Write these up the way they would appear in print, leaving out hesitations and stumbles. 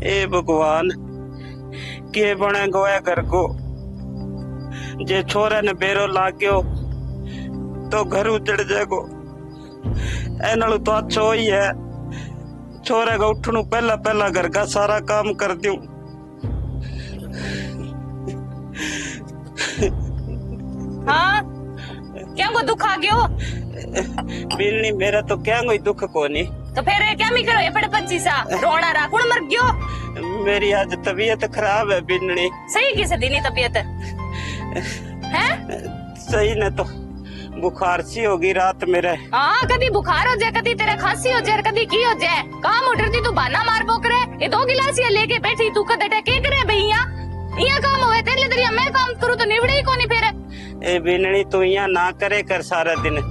ए भगवान के बने गोया घर को जे छोरे ने बेरो लाग गयो तो घर उजड़ जाएगो। एनालू तो अच्छो ही है छोरे का उठनू पहला पहला घर का सारा काम कर दूं। हाँ क्या को दुख आ गयो? बिल्ली मेरा तो क्या कोई दुख को नहीं। तो फिर क्या मी करो ये बड़े पंची सा रोना रा कौन मर गयो? मेरी आज तबीयत खराब है बिन्नी। सही किसे दी नहीं तबीयत है? सही ने तो बुखार सी होगी रात मेरे। हाँ कभी बुखार हो जाए कभी तेरा खांसी हो जाए कभी की हो जाए काम उठती तू बहाना मार पोक रहे ये 2 गिलासिया लेके बैठी तू कद के करे भैया यहाँ काम हुए तेरे दरिया मैं काम करूँ तो निबड़े ही कोनी फिर। ए बिन्नी तू यहाँ ना करे कर सारा दिन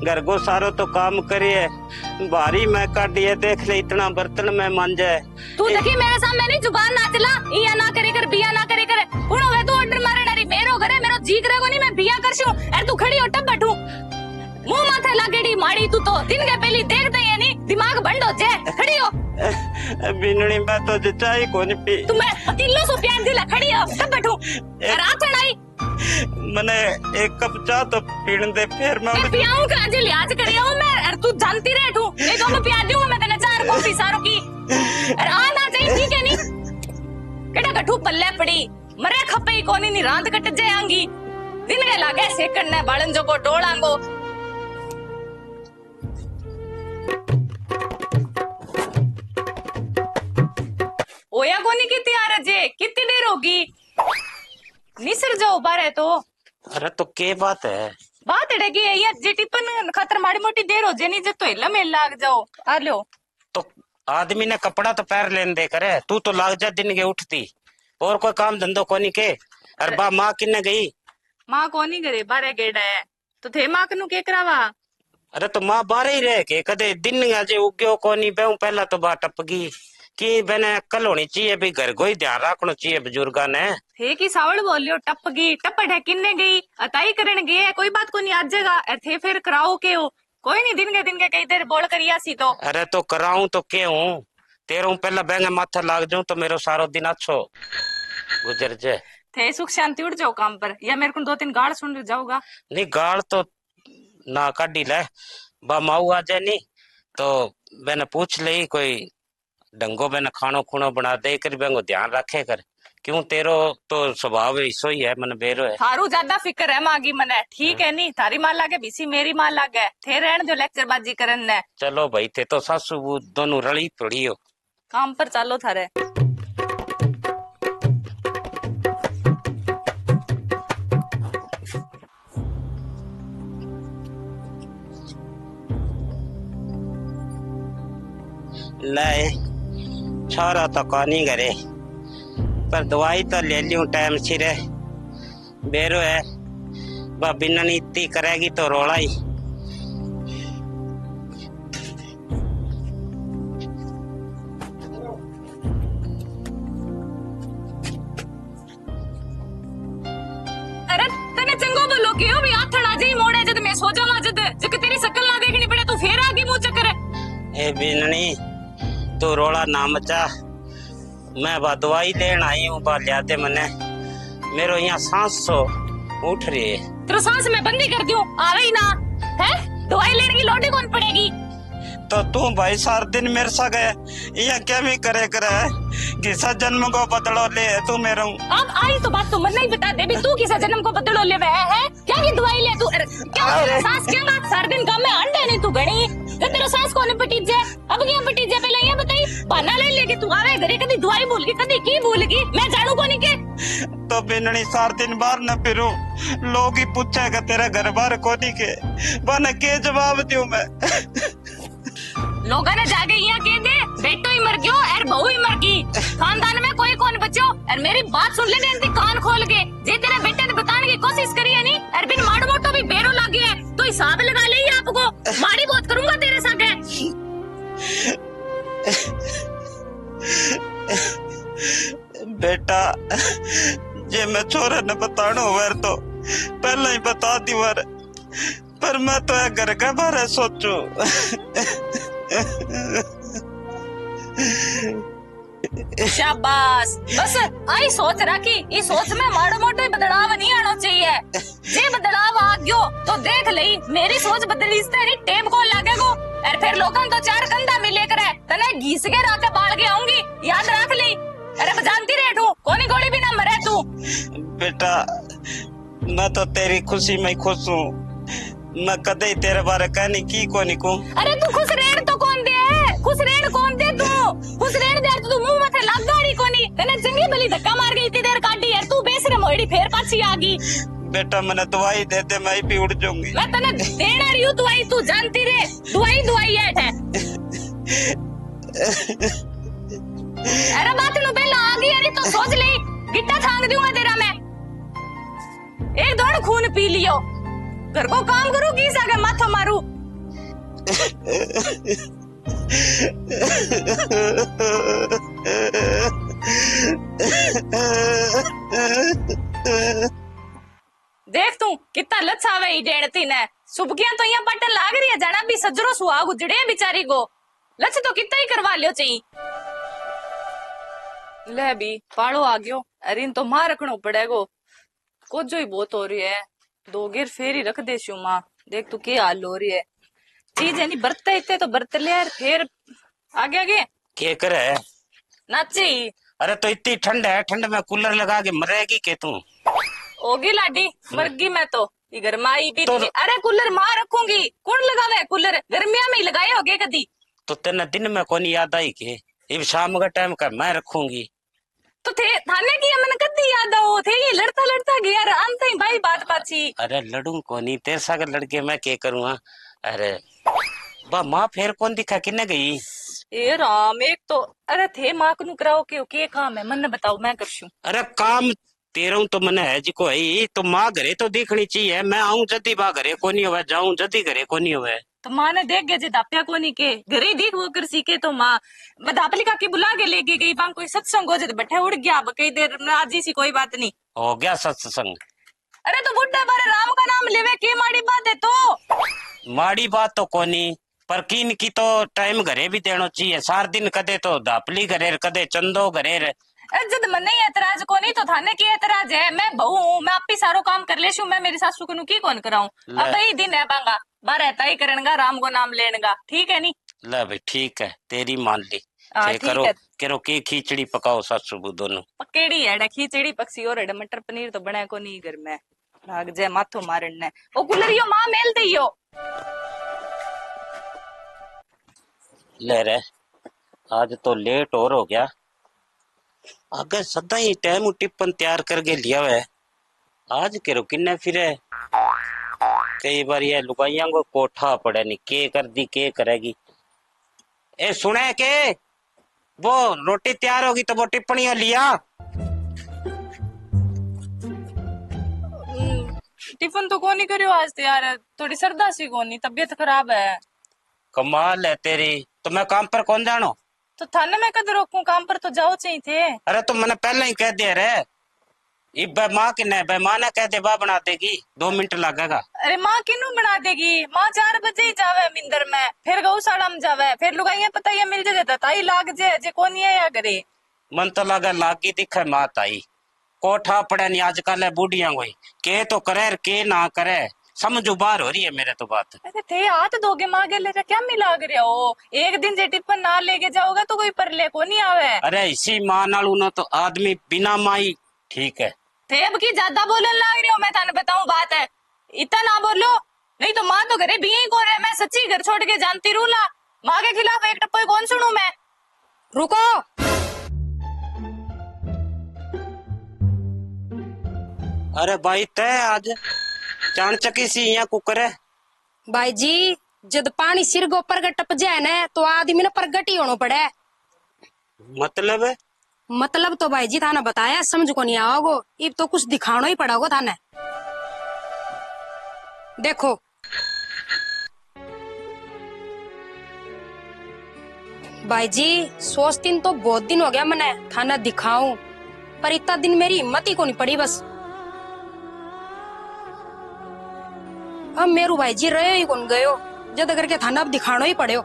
घर को सारो तो काम करे है भारी मैं काटी है देख ले इतना बर्तन में मांझा है। तू देखी मेरे सामने नहीं जुबान ना चला इया ना करे कर बिया ना करे कर कौन होवे तू ऑर्डर मारे नारी मेरो घरे मेरो जी करे को नहीं मैं बिया करशू अरे तू खड़ी हो टब बैठू मुंह माथे लागेड़ी माड़ी तू तो दिन के पहली देख दे नहीं दिमाग बंद हो जाए खड़ी हो। बिन्नी मैं तो चाय को नहीं पी तू मैं पतीलो सो प्यार दिला खड़ी हो टब बैठू रात चढ़ाई मने एक कप चाय तो पीने दे फिर मैं पियाऊं का आज लिहाज करिया हूं मैं अरे तू जानती रह तू एक कप पिया दूंगा मैं तेने 4 कॉफी सारो की अरे आ ना चाहिए ठीक है नहीं केड़ा गठू पल्ले पड़ी मरे खपे कोनी नी रांद कट जाएंगी दिन के लागे सेकंड बालन जो को डोलांगो। ओया कोनी कितनी आ रजे कितनी देर होगी निसर जाओ बारे तो। अरे तो के बात है बात है कि ये जे टिपन खातर माड़ी मोटी देर हो जानी जब तो हिला में लाग जाओ आ लो तो आदमी ने कपड़ा तो पैर लेन दे करे तू तो लाग जा दिन के उठती और कोई काम धंधो कोनी के। अरे बा माँ किन्ने गई? माँ कोनी करे बारे गेड़ा है तो थे माँ कनु के करावा। अरे तो माँ बारे ही रह के कदे दिन आज उग्यो कोनी बेऊ पहला तो बा टपगी कि बने अक्कल होनी चाहिए भी घर को ही ध्यान रखना चाहिए बुजुर्गा ने। थे की सावल बोलियो टपगी टपट है किन्ने गई अताई करन गए कोई बात को नहीं आज जगह थे फिर कराओ के हो कोई नहीं दिन के कई देर बोल करिया सी तो। अरे तो कराऊं तो के हूँ तेरू पहला बेंगे माथा लाग जाऊं तो मेरो सारो दिन अच्छो गुजर जाए। थे सुख शांति उड़ जाओ काम पर या मेरे को 2-3 गाड़ सुन जाऊंगा। नहीं गाड़ तो ना काटी ले बा माऊ आ जाए नहीं तो मैंने पूछ ली कोई डंगो मैंने खानो खुनो बना दे कर बेंगो ध्यान रखे कर क्यों तेरो तो स्वभाव ऐसो ही है मन बेरो है। थारू ज्यादा फिक्र है मागी मने ठीक है नी थारी मां लागे बीसी मेरी मां लागे थे रहन जो लेक्चर बाजी करन ने। चलो भाई थे तो सासू दोनों रली पड़ी हो काम पर चालो थारे। ले छोरा तो कौनी करे पर दवाई तो ले लियो टाइम सिरे बेरो है बा बिना नीति करेगी तो रोला ही। अरे तने चंगो बोलो क्यों भी हाथ अड़ा जी मोड़े जद मैं सो जावा जद जक तेरी शकल ना देखनी पड़े तू फेर आगे मुंह चक्कर ए बिननी तू रोला ना मचा मैं बा दवाई लेन आई हूँ बा लिया दे मने मेरो यहाँ सांस सो उठ रही है। तेरे सांस में बंदी कर दियो आवे ही ना है दवाई लेने की लोटी कौन पड़ेगी। तो तू भाई सार दिन मेरे साथ गए यहाँ क्या भी करे किसा जन्म को बदलो ले तू मेरा अब आई तो बात तो मन नहीं बता दे भी तू किसा जन्म को बदलो ले है क्या की दवाई ले तू क्या सांस क्या बात सार दिन काम में अंडे नहीं तू घड़ी तो तेरा सांस कौन पटी जाए अब क्या पटी जाए पहले ये बताई बहाना ले लेके तू आवे घरे कभी दवाई भूल गई कभी की भूल गई मैं जानू कोनी के। तो बिननी सार दिन बाहर न फिरू लोग ही पूछेगा तेरा घर बार कोनी के बने के जवाब दूं मैं। लोगों ने जाके यहाँ कह दे बेटो ही मर गयो और बहू ही मर गई खानदान में कोई कौन बचो और मेरी बात सुन ले दे कान खोल के जे तेरे बेटे ने बताने की कोशिश करी है नहीं और बिन माड़ मोटो भी बेरो लग गया है तो हिसाब लगा ले आपको माड़ी बहुत करूंगा तेरे साथ है। बेटा जे मैं छोरे ने बतानो वर तो पहले ही बता दी वर पर मैं तो घर का बारे सोचू शाबाश। बस आई सोच रखी, इस सोच में माड़ो मोटो ही बदलाव नहीं आना चाहिए। जे बदलाव आ गयो तो देख लई मेरी सोच बदली तेरी टेम को लागेगो और फिर लोगन तो चार कंधा मिले करे तने घीस के राते बाल के आऊंगी, याद रख ली। अरे जानती रह तू कोनी गोली भी ना मरे तू। बेटा मैं तो तेरी खुशी में खुश हूँ, मैं कदे तेरे बारे कहनी की कोनी को। अरे तू खुश रहन तो कौन दे, खुश रहन कौन दे तू, खुश रहन दे तू मुंह माथे लाग गाड़ी कोनी तने चंगी भली धक्का मार गई इतनी देर काटी यार, तू बेसरम होड़ी फिर पाछी आ गई। बेटा मैंने दवाई दे दे, मैं भी उड़ जाऊंगी। मैं तने देना रही हूँ दवाई, तू जानती रे दवाई दवाई है। अरे बात नु पहला आ गई अरे तो सोच ले गिट्टा छांग दूंगा तेरा मैं। एक दौड़ खून पी लियो, घर को काम करू की सागे माथो मारू। देख तू कितना लच्छावे ही डेढ़ती ने, सुबकियां तो यहाँ पटन लाग रही है जाना भी सजरो सुहाग उजड़े बिचारी को, लच्छ तो कितना ही करवा लियो चाहिए। ले भी पाड़ो आ गयो, अरे इन तो मां रखनो पड़ेगो, कुछ जो ही बहुत हो रही है। दो गिर फेरी रख दे शू मां, देख तू क्या हाल हो रही है। चीज है नहीं बरते इतने तो बरत ले यार, फिर आगे आगे क्या करे नाची। अरे तो इतनी ठंड है, ठंड में कूलर लगा के मरेगी के तू। होगी लाडी मरगी मैं तो घर माई भी तो अरे कूलर मां रखूंगी, कौन लगावे कूलर, गर्मिया में ही लगाए होगे कदी। तो तेने दिन में कौन याद आई के अब शाम का टाइम का मैं रखूंगी। तो थे थाने की मन कदी याद आओ थे, ये लड़ता लड़ता गया अंत ही भाई बात पाची। अरे लड़ू कोनी तेरे सागर लड़के मैं क्या करूँगा। अरे बा माँ फिर कौन दिखा किन्ने गई। ए राम एक तो अरे थे माँ को कराओ के काम है मन बताओ मैं करशू। अरे काम तेरा तो मन है जी को है तो माँ घरे तो दिखनी चाहिए, मैं आऊं जदी बा घरे कोनी हुए, जाऊं जदी घरे कोनी हुए। तो माँ ने देख गया जे दापिया कोनी के घरे देख वो कर सीखे तो माँ दापली का की बुला के लेके गई, वहां कोई सत्संग हो जाए बैठे उड़ गया कई देर में आज सी कोई बात नहीं हो गया सत्संग। अरे तो बुढ़ा बारे राम का नाम लेवे के माड़ी बात है तो। माड़ी बात तो कोनी पर किन की तो टाइम घरे भी देना चाहिए, सार दिन कदे तो दापली घरे कदे चंदो घरे। जद मन नहीं एतराज को नहीं तो थाने की एतराज है, मैं बहू हूँ मैं आपी सारो काम कर लेशू, मैं मेरी सासू को की कौन कराऊं। अब ही दिन है बांगा बारह तय करेगा राम को नाम लेनेगा, ठीक है नी। ले भाई ठीक है तेरी मान ली, करो करो की खिचड़ी पकाओ सासू दोनों। पकेड़ी है खिचड़ी पक्षी और मटर पनीर तो बने को नहीं घर में, भाग जाए माथो मारन ने ओ कुलरियो मां मेल दियो। ले रे आज तो लेट और हो गया, आगे सदा ही टाइम टिप्पन तैयार करके लिया हुआ है, आज करो किन्ने फिरे। कई बार ये लुगाइया को कोठा पड़े नहीं के कर दी के करेगी। ए सुने के वो रोटी तैयार होगी तो वो टिप्पणियां लिया। टिफिन तो कोनी करियो आज तो यार, थोड़ी सरदा सी कोनी तबीयत खराब है। कमाल है तेरी, तो मैं काम पर कौन जानो। तो थाने में कद रोकूं, काम पर तो जाओ चाहिए थे। अरे तो मैंने पहले ही कह दिया रे, इब माँ की नहीं माँ ने कह दे बा बना देगी 2 मिनट लगेगा। अरे माँ किन्नू बना देगी, माँ 4 बजे ही जावे मिंदर में, फिर गौशाला में जावे, फिर लुगाइया पता ये मिल जाए ताई लाग जे कौन है या करे। मन तो लगा लागी दिखे मात आई कोठा पड़े नहीं आजकल है बूढ़िया कोई के तो करे के ना करे, समझो बाहर हो रही है मेरे तो बात। अरे थे हाथ धोगे माँ गले क्या मिला रहे हो, एक दिन जे टिप्पन ना लेके जाओगे तो कोई परले को नहीं आवे। अरे इसी माँ नालू ना तो आदमी बिना माई ठीक है। थे अब की ज्यादा बोलने लग रही हो, मैं थाने बताऊं बात है इतना ना बोलो नहीं तो माँ तो घरे भी ही को रहे, मैं सच्ची घर छोड़ के जानती रूला, माँ के खिलाफ एक टप्पो कौन सुनू मैं। रुको अरे भाई तय आज चाणचकी सी यहाँ कुकर है। भाई जी जब पानी सिर के ऊपर टप जाए ना तो आदमी ने प्रगट ही होना पड़े। मतलब तो भाई जी थाना बताया समझ को नहीं आओगो, इब तो कुछ दिखाना ही पड़ेगा थाने। देखो भाई जी सोचती तो बहुत दिन हो गया मैंने थाना दिखाऊं, पर इतना दिन मेरी हिम्मत ही को नहीं पड़ी बस। अब मेरू भाई जी रहे ही कौन गयो, जद करके थाना अब दिखाना ही पड़े।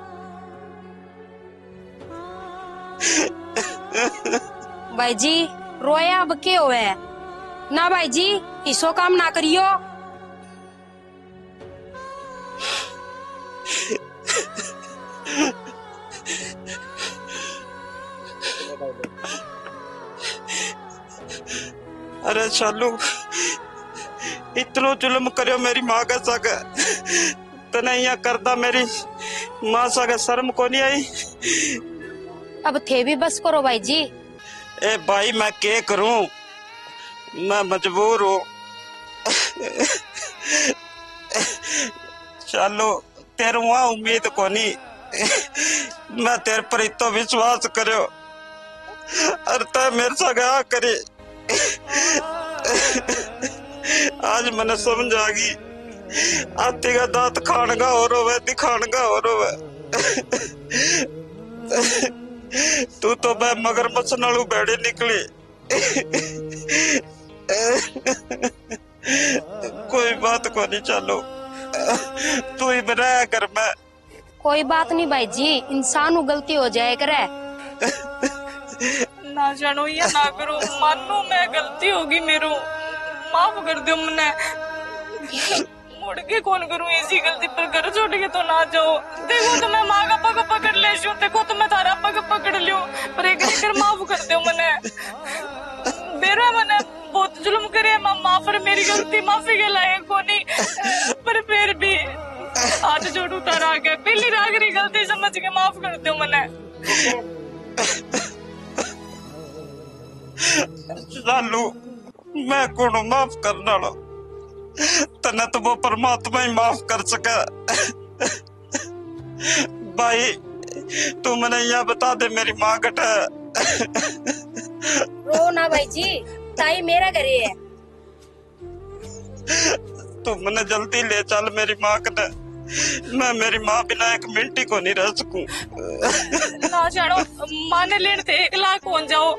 भाई जी रोया अब के होवे ना भाई जी, इसो काम ना करियो। अरे शालू, इतनो जुल्म करियो मेरी माँ का सग तने यहाँ करदा मेरी माँ सग शर्म को नहीं आई? अब थे भी बस करो भाई जी। ए भाई मैं क्या करूं, मैं मजबूर हूँ। चलो तेरे वहां उम्मीद को नहीं, मैं तेरे पर इतो विश्वास करो और ते मेरे से गया करे। आज मैंने समझ आ गई, आती का दांत खान का और होवे, दिखान का और होवे। तू तो मैं मगरमच्छ नालू बैठे निकली। कोई बात को नहीं, चलो तू ही बनाया कर। मैं कोई बात नहीं भाई जी, इंसान गलती हो जाए करे। ना जानो या ना करो, मानो मैं गलती होगी मेरो, माफ कर दो मने। मुड़ के कौन करूं ऐसी गलती, पर घर छोड़ के तो ना जाओ। देखो तो मैं माँ का पग पकड़ ले, देखो तो मैं तारा पग पकड़ लियो, पर एक कर माफ कर दो मने। मेरा मने बहुत जुल्म करे माँ पर, मेरी गलती माफी के लायक कोनी, पर फिर भी हाथ जोड़ू तारा आगे, पहली रागरी गलती समझ के माफ कर दो मने। लालू मैं कौन माफ करना लो, तने तो वो परमात्मा ही माफ कर सका। भाई तू मैंने यहाँ बता दे मेरी माँ कटा है। रो ना भाई जी, ताई मेरा घर ही है। तू मैंने जल्दी ले चल मेरी माँ कटा, मैं मेरी माँ बिना एक मिनट ही को नहीं रह सकूं। ना जानो माँ ने लेने थे 1 लाख हो जाओ,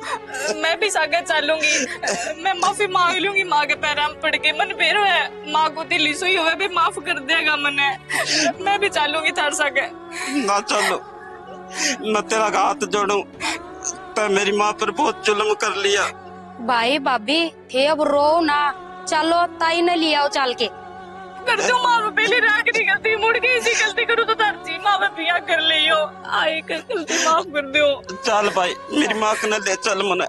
मैं भी सागे चलूंगी। मैं माफी मांग लूंगी माँ के पैरों में पड़ के, मन बेरो है माँ को दिल्ली सोई हुए भी माफ कर देगा मने। मैं भी चलूंगी थार सागे। ना चलो, मैं तेरा हाथ जोड़ू, तो मेरी माँ पर बहुत जुल्म कर लिया। भाई भाभी थे अब रो ना, चलो ताई ने लिया चल के। कर दो माँ पहली रागरी गलती, मुड़ के ऐसी गलती करूँ तो तार जी माँ बिया कर लियो, आए कर गलती माफ कर दो। चल भाई मेरी माँ को न ले चल मने।